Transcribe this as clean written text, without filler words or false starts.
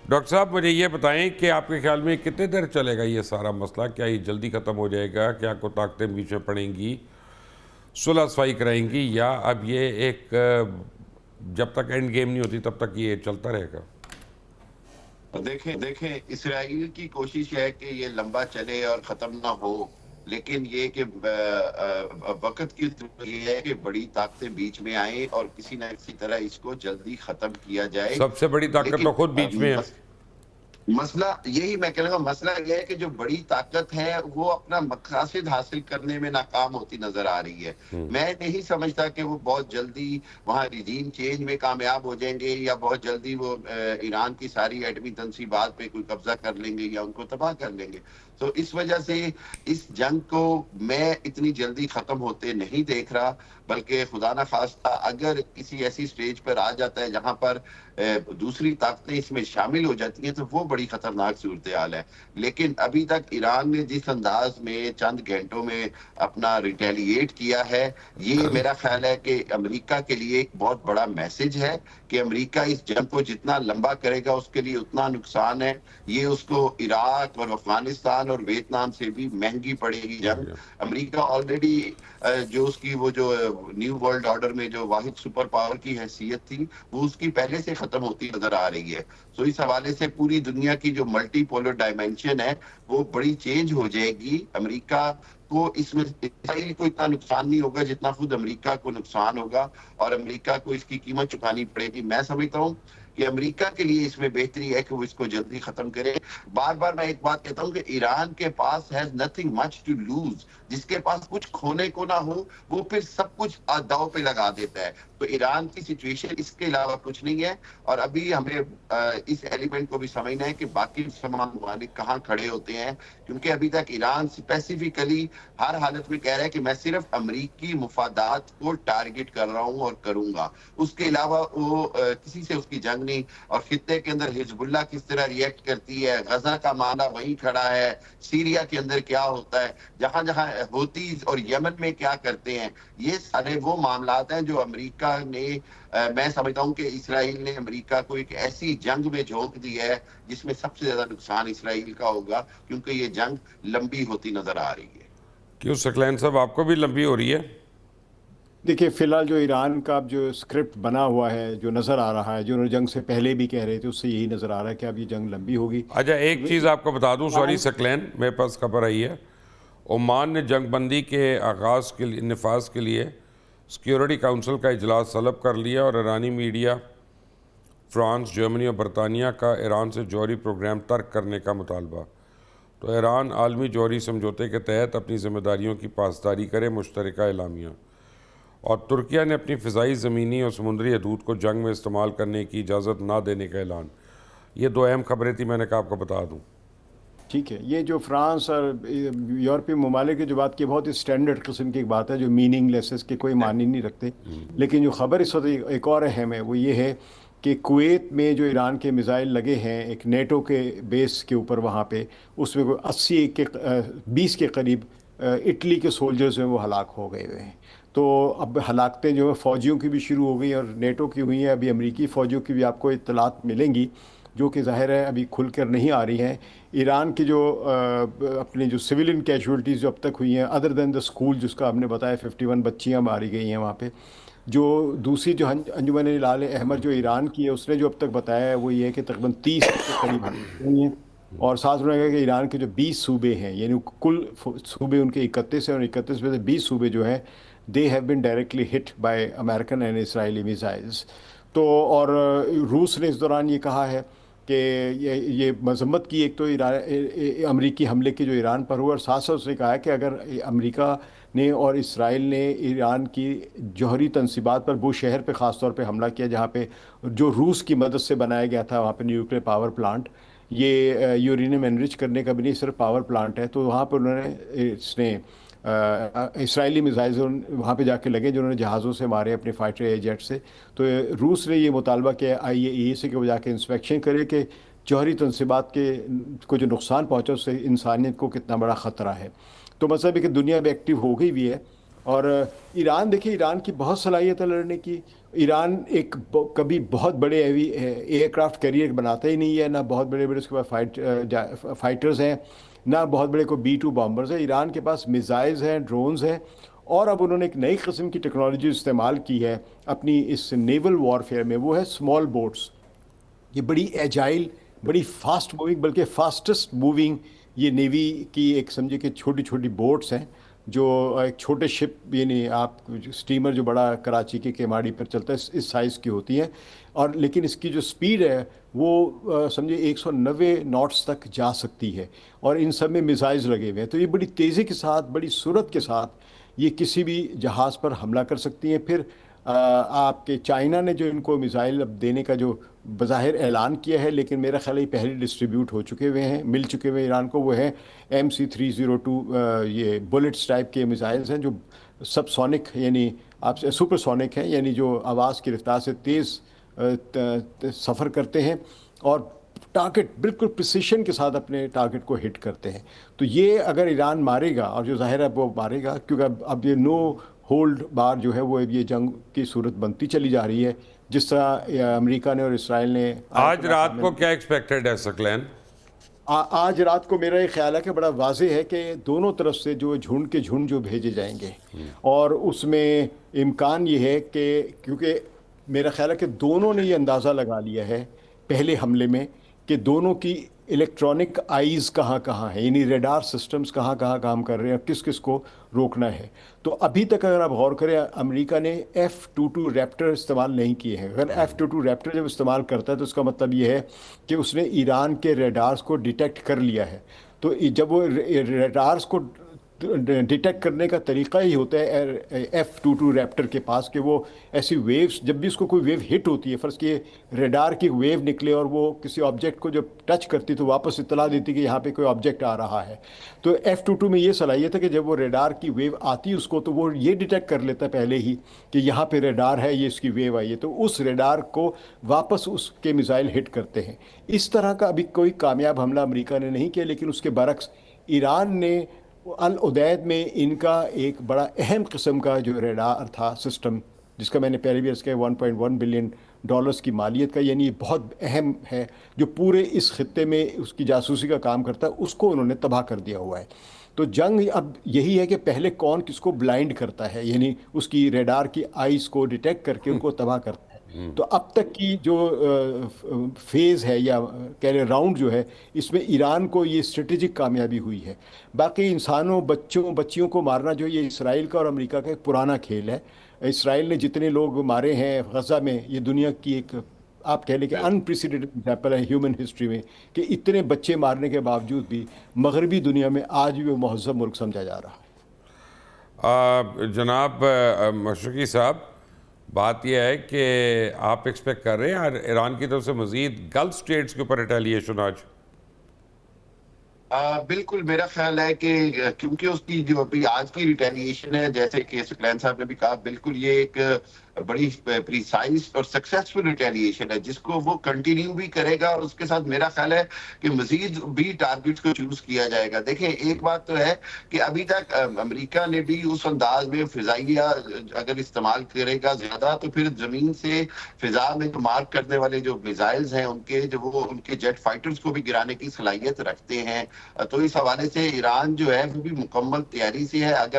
Doctor صاحب مجھے یہ بتائیں کہ آپ کے خیال میں کتنے دیر چلے گا یہ سارا مسئلہ؟ کیا یہ جلدی ختم ہو جائے گا؟ کیا کوئی طاقتیں بیچ میں پڑیں گی، صلح صفائی کرائیں گی، یا اب یہ ایک جب تک اینڈ گیم نہیں ہوتی تب تک یہ چلتا رہے گا؟ دیکھیں اسرائیل کی کوشش ہے کہ یہ لمبا چلے اور ختم نہ ہو، لیکن یہ کہ وقت کی یہ ہے کہ بڑی طاقتیں بیچ میں آئیں اور کسی نہ کسی طرح اس کو جلدی ختم کیا جائے. سب سے بڑی طاقت لیکن تو خود بیچ میں ہے. مسئلہ یہی میں کہہ رہا ہوں، مسئلہ یہ ہے کہ جو بڑی طاقت ہے وہ اپنا مقاصد حاصل کرنے میں ناکام ہوتی نظر آ رہی ہے. میں نہیں سمجھتا کہ وہ بہت جلدی وہاں ریجیم چینج میں کامیاب ہو جائیں گے، یا بہت جلدی وہ ایران کی ساری ایٹمی تنصیبات پہ کوئی قبضہ کر لیں گے یا ان کو تباہ کر لیں گے. تو اس وجہ سے اس جنگ کو میں اتنی جلدی ختم ہوتے نہیں دیکھ رہا، بلکہ خدا نہ خواستہ اگر کسی ایسی سٹیج پر آ جاتا ہے جہاں پر دوسری طاقتیں اس میں شامل ہو جاتی ہیں تو وہ بڑی خطرناک صورتحال ہے. لیکن ابھی تک ایران نے جس انداز میں چند گھنٹوں میں اپنا ریٹیلیٹ کیا ہے، یہ میرا خیال ہے کہ امریکہ کے لیے ایک بہت بڑا میسج ہے کہ امریکہ اس جنگ کو جتنا لمبا کرے گا اس کے لیے اتنا نقصان ہے. یہ اس کو عراق اور افغانستان اور ویتنام سے بھی مہنگی پڑے گی جنگ. امریکہ آلریڈی جو اس کی وہ جو نیو ورلڈ آرڈر میں جو واحد سپر پاور کی حیثیت تھی وہ اس کی پہلے سے ختم ہوتی نظر آ رہی ہے. تو اس حوالے سے پوری دنیا کی جو ملٹی پولر ڈائمینشن ہے وہ بڑی چینج ہو جائے گی. امریکہ کو اس میں اسرائیل کو اتنا نقصان نہیں ہوگا جتنا خود امریکہ کو نقصان ہوگا، اور امریکہ کو اس کی قیمت چکانی پڑے گی. میں سمجھتا ہوں کہ امریکہ کے لیے اس میں بہتری ہے کہ وہ اس کو جلدی ختم کرے. بار بار میں ایک بات کہتا ہوں کہ ایران کے پاس has nothing much to lose. جس کے پاس کچھ کھونے کو نہ ہو وہ پھر سب کچھ داؤ پہ لگا دیتا ہے. تو ایران کی سچویشن اس کے علاوہ کچھ نہیں ہے، اور ابھی ہمیں اس ایلیمنٹ کو بھی سمجھنا ہے کہ باقی مسلمان ممالک کہاں کھڑے ہوتے ہیں، کیونکہ ابھی تک ایران اسپیسیفکلی ہر حالت میں کہہ رہا ہے کہ میں صرف امریکی مفادات کو ٹارگٹ کر رہا ہوں اور کروں گا. اس کے علاوہ وہ کسی سے اس کی جنگ نہیں. اور خطے کے اندر حزب اللہ کس طرح ریئیکٹ کرتی ہے، غزہ کا معاملہ وہیں کھڑا ہے، سیریا کے اندر کیا ہوتا ہے، جہاں جہاں ہوتیز اور یمن میں کیا کرتے ہیں، یہ سارے وہ معاملات ہیں جو امریکہ نے میں سمجھتا ہوں کہ اسرائیل نے امریکہ کو ایک ایسی جنگ میں جھونک دی ہے جس میں سب سے زیادہ نقصان اسرائیل کا ہوگا، کیونکہ یہ جنگ لمبی ہوتی نظر آ رہی ہے. کیوں ثقلین صاحب آپ کو بھی لمبی ہو رہی ہے؟ دیکھیے فی الحال جو ایران کا جو اسکرپٹ بنا ہوا ہے، جو نظر آ رہا ہے، جو انہوں نے جنگ سے پہلے بھی کہہ رہے تھے، اس سے یہی نظر آ رہا ہے کہ اب یہ جنگ لمبی ہوگی. اچھا ایک چیز آپ کو بتا دوں، سوری ثقلین، میرے پاس خبر آئی ہے، عمان نے جنگ بندی کے آغاز کے لیے نفاذ کے لیے سیکیورٹی کونسل کا اجلاس طلب کر لیا، اور ایرانی میڈیا فرانس، جرمنی اور برطانیہ کا ایران سے جوہری پروگرام ترک کرنے کا مطالبہ. تو ایران عالمی جوہری سمجھوتے کے تحت اپنی ذمہ داریوں کی پاسداری کرے، مشترکہ اعلامیہ. اور ترکیہ نے اپنی فضائی، زمینی اور سمندری حدود کو جنگ میں استعمال کرنے کی اجازت نہ دینے کا اعلان. یہ دو اہم خبریں تھیں، میں نے کہا آپ کو بتا دوں. ٹھیک ہے، یہ جو فرانس اور یورپی ممالک کی جو بات کی بہت ہی اسٹینڈرڈ قسم کی ایک بات ہے جو میننگ لیس، اس کے کوئی معنی نہیں رکھتے. لیکن جو خبر اس وقت ایک اور اہم ہے وہ یہ ہے کہ کویت میں جو ایران کے میزائل لگے ہیں ایک نیٹو کے بیس کے اوپر، وہاں پہ اس میں کوئی 20 کے قریب اٹلی کے سولجرز ہیں وہ ہلاک ہو گئے ہوئے ہیں. تو اب ہلاکتیں جو ہیں فوجیوں کی بھی شروع ہو گئی اور نیٹو کی ہوئی ہیں. ابھی امریکی فوجیوں کی بھی آپ کو اطلاعات ملیں گی جو کہ ظاہر ہے ابھی کھل کر نہیں آ رہی ہیں. ایران کی جو اپنے جو سویلین کیجولٹیز جو اب تک ہوئی ہیں ادر دین دا اسکول، جس کا ہم نے بتایا 51 بچیاں ماری گئی ہیں وہاں پہ. جو دوسری جو انجمن ہلال احمر جو ایران کی ہے، اس نے جو اب تک بتایا ہے وہ یہ ہے کہ تقریباً 30 کے قریب ہوئی ہیں. اور ساتھ انہوں نے کہا کہ ایران کے جو 20 صوبے ہیں، یعنی کل صوبے ان کے 31 ہیں، اور 31 میں سے 20 صوبے جو ہیں they have been directly hit by American and Israeli missiles. تو اور روس نے اس دوران یہ کہا ہے کہ یہ مذمت کی ایک تو امریکی حملے کی جو ایران پر ہوا، اور ساتھ ساتھ اس نے کہا ہے کہ اگر امریکہ نے اور اسرائیل نے ایران کی جوہری تنصیبات پر، وہ شہر پہ خاص طور پہ حملہ کیا جہاں پہ جو روس کی مدد سے بنایا گیا تھا، وہاں پہ نیوکلیر پاور پلانٹ، یہ یورینیم انرچ کرنے کا بھی نہیں صرف پاور پلانٹ ہے. تو وہاں پہ انہوں نے اس نے اسرائیلی میزائلز وہاں پہ جا کے لگے جو انہوں نے جہازوں سے مارے اپنے فائٹر ایئر جیٹ سے. تو روس نے یہ مطالبہ کیا IAEA سے کہ وہ جا کے انسپیکشن کرے کہ جوہری تنصیبات کو جو نقصان پہنچا اس سے انسانیت کو کتنا بڑا خطرہ ہے. تو مطلب ہے کہ دنیا میں ایکٹیو ہو گئی بھی ہے، اور ایران دیکھیں، ایران کی بہت صلاحیت ہے لڑنے کی. ایران ایک کبھی بہت بڑے ایئر کرافٹ کیریئر بناتا ہی نہیں ہے، نہ بہت بڑے بڑے اس کے پاس فائٹرز ہیں، نہ بہت بڑے کوئی B-2 بامبرز ہیں. ایران کے پاس میزائلز ہیں، ڈرونز ہیں، اور اب انہوں نے ایک نئی قسم کی ٹیکنالوجی استعمال کی ہے اپنی اس نیول وارفیئر میں، وہ ہے اسمال بوٹس. یہ بڑی ایجائل، بڑی فاسٹ موونگ، بلکہ فاسٹسٹ موونگ یہ نیوی کی ایک سمجھے کہ چھوٹی چھوٹی بوٹس ہیں، جو ایک چھوٹے شپ، یعنی آپ اسٹیمر جو بڑا کراچی کے کیماڑی پر چلتا ہے اس سائز کی ہوتی ہیں. اور لیکن اس کی جو سپیڈ ہے وہ سمجھے 190 ناٹس تک جا سکتی ہے، اور ان سب میں میزائلز لگے ہوئے ہیں. تو یہ بڑی تیزی کے ساتھ، بڑی سرعت کے ساتھ یہ کسی بھی جہاز پر حملہ کر سکتی ہیں. پھر آپ کے چائنا نے جو ان کو میزائل اب دینے کا جو بظاہر اعلان کیا ہے، لیکن میرا خیال ہے یہ پہلے ڈسٹریبیوٹ ہو چکے ہوئے ہیں، مل چکے ہوئے ایران کو، وہ ہے MC-302. یہ بلٹس ٹائپ کے میزائلز ہیں جو سب سونک، یعنی آپ سے سپر سونک ہیں، یعنی جو آواز کی رفتار سے تیز سفر کرتے ہیں، اور ٹارگٹ بالکل پریسیشن کے ساتھ اپنے ٹارگٹ کو ہٹ کرتے ہیں. تو یہ اگر ایران مارے گا، اور جو ظاہر ہے وہ مارے گا، کیونکہ اب یہ نو ہولڈ بار جو ہے وہ یہ جنگ کی صورت بنتی چلی جا رہی ہے، جس طرح امریکہ نے اور اسرائیل نے. آج رات کو کیا ایکسپیکٹڈ ہے سکلین؟ آج رات کو میرا یہ خیال ہے کہ بڑا واضح ہے کہ دونوں طرف سے جو جھنڈ کے جھنڈ جو بھیجے جائیں گے، اور اس میں امکان یہ ہے کہ، کیونکہ میرا خیال ہے کہ دونوں نے یہ اندازہ لگا لیا ہے پہلے حملے میں کہ دونوں کی الیکٹرانک آئیز کہاں کہاں ہیں، یعنی ریڈار سسٹمز کہاں کہاں کام کر رہے ہیں، کس کس کو روکنا ہے. تو ابھی تک اگر آپ غور کریں، امریکہ نے F-22 ریپٹر استعمال نہیں کیے ہیں. اگر F-22 ریپٹر جب استعمال کرتا ہے تو اس کا مطلب یہ ہے کہ اس نے ایران کے ریڈارز کو ڈیٹیکٹ کر لیا ہے. تو جب وہ ریڈارز کو ڈیٹیکٹ کرنے کا طریقہ ہی ہوتا ہے F-22 ریپٹر کے پاس کہ وہ ایسی ویوز، جب بھی اس کو کوئی ویو ہٹ ہوتی ہے، فرض کیے ریڈار کی ویو نکلے اور وہ کسی آبجیکٹ کو جب ٹچ کرتی تو واپس اطلاع دیتی کہ یہاں پہ کوئی آبجیکٹ آ رہا ہے. تو F-22 میں یہ صلاحیت ہے کہ جب وہ ریڈار کی ویو آتی اس کو، تو وہ یہ ڈیٹیکٹ کر لیتا ہے پہلے ہی کہ یہاں پہ ریڈار ہے، یہ اس کی ویو آئی ہے، تو اس ریڈار کو واپس اس کے میزائل ہٹ کرتے ہیں. اس طرح کا ابھی کوئی کامیاب حملہ امریکہ نے نہیں کیا، لیکن اس کے برعکس ایران نے العدید میں ان کا ایک بڑا اہم قسم کا جو ریڈار تھا سسٹم، جس کا میں نے پہلے بھی عرض کیا 1.1 بلین ڈالرز کی مالیت کا، یعنی یہ بہت اہم ہے، جو پورے اس خطے میں اس کی جاسوسی کا کام کرتا ہے، اس کو انہوں نے تباہ کر دیا ہوا ہے. تو جنگ اب یہی ہے کہ پہلے کون کس کو بلائنڈ کرتا ہے، یعنی اس کی ریڈار کی آئیز کو ڈیٹیکٹ کر کے ان کو تباہ کرتا ہے. تو اب تک کی جو فیز ہے یا کہہ لیں راؤنڈ جو ہے، اس میں ایران کو یہ اسٹریٹجک کامیابی ہوئی ہے. باقی انسانوں، بچیوں کو مارنا جو یہ اسرائیل کا اور امریکہ کا ایک پرانا کھیل ہے. اسرائیل نے جتنے لوگ مارے ہیں غزہ میں، یہ دنیا کی ایک آپ کہہ لیں کہ انپریسیڈنٹڈ ایگزامپل ہے ہیومن ہسٹری میں، کہ اتنے بچے مارنے کے باوجود بھی مغربی دنیا میں آج بھی وہ مہذب ملک سمجھا جا رہا ہے. جناب مشرقی صاحب، بات یہ ہے کہ آپ ایکسپیکٹ کر رہے ہیں ایران کی طرف سے مزید گلف سٹیٹس کے اوپر ریٹیلیشن آج؟ بالکل، میرا خیال ہے کہ کیونکہ اس کی جو ابھی آج کی ریٹیلیشن ہے، جیسے کہ سکلین صاحب نے بھی کہا، بالکل یہ ایک بڑی پریسائز اور سکسیسفل ریٹیلیشن ہے جس کو وہ کنٹینیو بھی کرے گا، اور اس کے ساتھ میرا خیال ہے کہ مزید بھی ٹارگٹ کو چوز کیا جائے گا. دیکھیں، ایک بات تو ہے کہ ابھی تک امریکہ نے بھی اس انداز میں فضائیہ اگر استعمال کرے گا زیادہ، تو پھر زمین سے فضا میں مارک کرنے والے جو میزائلز ہیں ان کے جیٹ فائٹرز کو بھی گرانے کی صلاحیت رکھتے ہیں. تو اس حوالے سے ایران جو ہے وہ بھی مکمل تیاری سے ہے. اگر